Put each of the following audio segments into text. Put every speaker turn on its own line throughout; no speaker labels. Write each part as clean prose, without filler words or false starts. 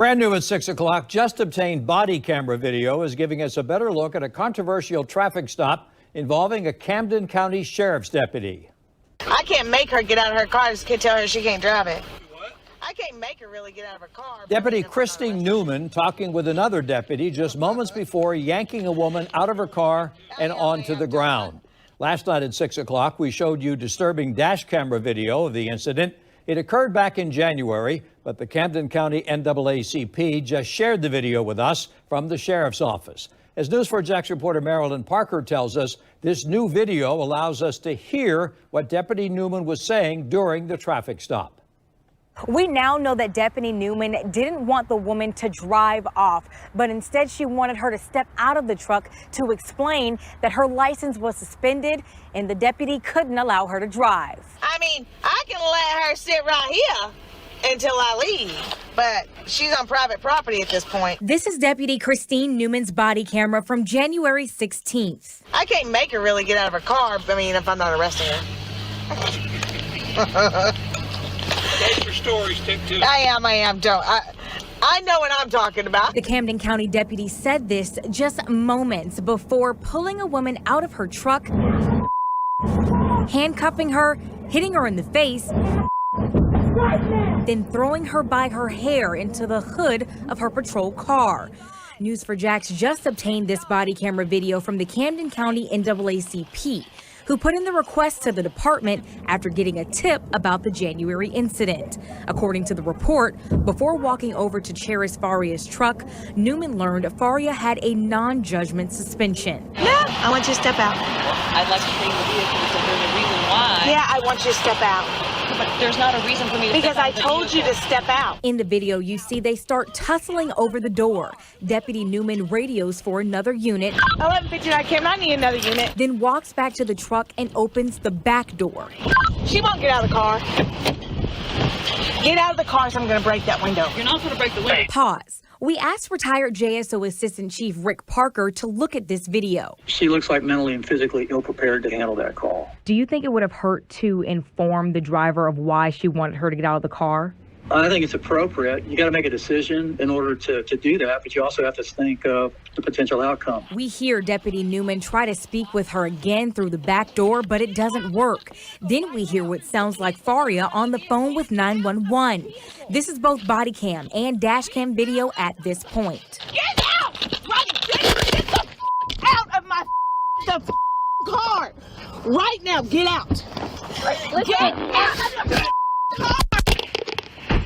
Brand new at 6 o'clock, just obtained body camera video is giving us a better look at a controversial traffic stop involving a Camden County Sheriff's deputy.
I can't make her get out of her car. I just can't tell her she can't drive it. What? I can't make her really get out of her car.
Deputy Christine Newman talking with another deputy just moments before yanking a woman out of her car and onto the ground. Last night at 6 o'clock, we showed you disturbing dash camera video of the incident. It occurred back in January, but the Camden County NAACP just shared the video with us from the sheriff's office. As News4JAX reporter Marilyn Parker tells us, this new video allows us to hear what Deputy Newman was saying during the traffic stop.
We now know that Deputy Newman didn't want the woman to drive off, but instead she wanted her to step out of the truck to explain that her license was suspended and the deputy couldn't allow her to drive.
I mean, I can let her sit right here until I leave, but she's on private property at this point.
This is Deputy Christine Newman's body camera from January 16th.
I can't make her really get out of her car, I mean, if I'm not arresting her.
Those are stories, take two.
I am. I know what I'm talking about.
The Camden County deputy said this just moments before pulling a woman out of her truck, handcuffing her, hitting her in the face, then throwing her by her hair into the hood of her patrol car. News4JAX just obtained this body camera video from the Camden County NAACP, who put in the request to the department after getting a tip about the January incident. According to the report, before walking over to Cheris Faria's truck, Newman learned Faria had a non-judgment suspension.
No, I want you to step out.
I'd like to stay in the vehicle because there's a reason why.
Yeah, I want you to step out.
But there's not a reason for me to
because
step out
I told you to step out.
In the video, you see they start tussling over the door. Deputy Newman radios for another unit.
11:59 camera, I need another unit.
Then walks back to the truck and opens the back door.
She won't get out of the car. Get out of the car, so I'm going to break that window.
You're not going to break the window.
Pause. We asked retired JSO Assistant Chief Rick Parker to look at this video.
She looks like mentally and physically ill-prepared to handle that call.
Do you think it would have hurt to inform the driver of why she wanted her to get out of the car?
I think it's appropriate. You got to make a decision in order to do that, but you also have to think of the potential outcome.
We hear Deputy Newman try to speak with her again through the back door, but it doesn't work. Then we hear what sounds like Faria on the phone with 911. This is both body cam and dash cam video at this point.
Get out! Get the out of my car! Right now, get out! Get out of the car!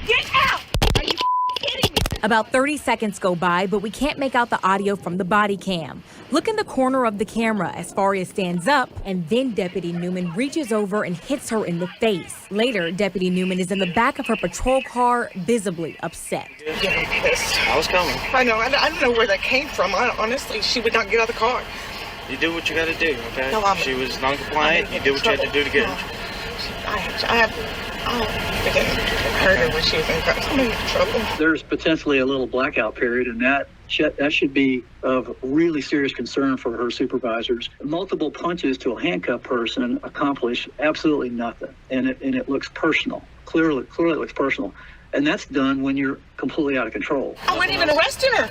Get out! Are you kidding me?
About 30 seconds go by, but we can't make out the audio from the body cam. Look in the corner of the camera as Faria stands up, and then Deputy Newman reaches over and hits her in the face. Later, Deputy Newman is in the back of her patrol car, visibly upset.
I was coming.
I know. I don't know where that came from. Honestly, she would not get out of the car.
You do what you got to do, okay?
No,
she was non-compliant. You did what you had to do to get her.
I didn't hurt her when she was in trouble.
There's potentially a little blackout period, and that should be of really serious concern for her supervisors. Multiple punches to a handcuffed person accomplish absolutely nothing, and it looks personal. Clearly it looks personal, and that's done when you're completely out of control.
I wasn't even arresting her.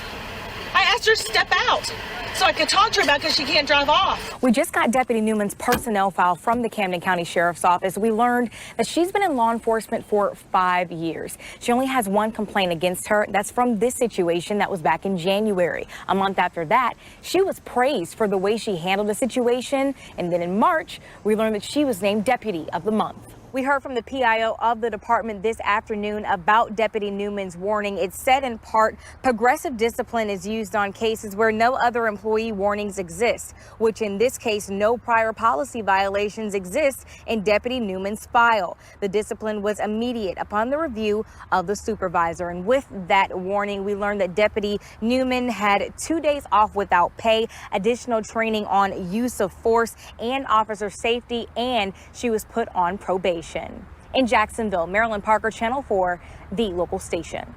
I asked her to step out so I could talk to her about because she can't drive off.
We just got Deputy Newman's personnel file from the Camden County Sheriff's Office. We learned that she's been in law enforcement for 5 years. She only has one complaint against her. That's from this situation that was back in January. A month after that, she was praised for the way she handled the situation. And then in March, we learned that she was named Deputy of the Month. We heard from the PIO of the department this afternoon about Deputy Newman's warning. It said in part, progressive discipline is used on cases where no other employee warnings exist, which in this case, no prior policy violations exist in Deputy Newman's file. The discipline was immediate upon the review of the supervisor. And with that warning, we learned that Deputy Newman had 2 days off without pay, additional training on use of force and officer safety, and she was put on probation. In Jacksonville, Marilyn Parker, Channel 4, the local station.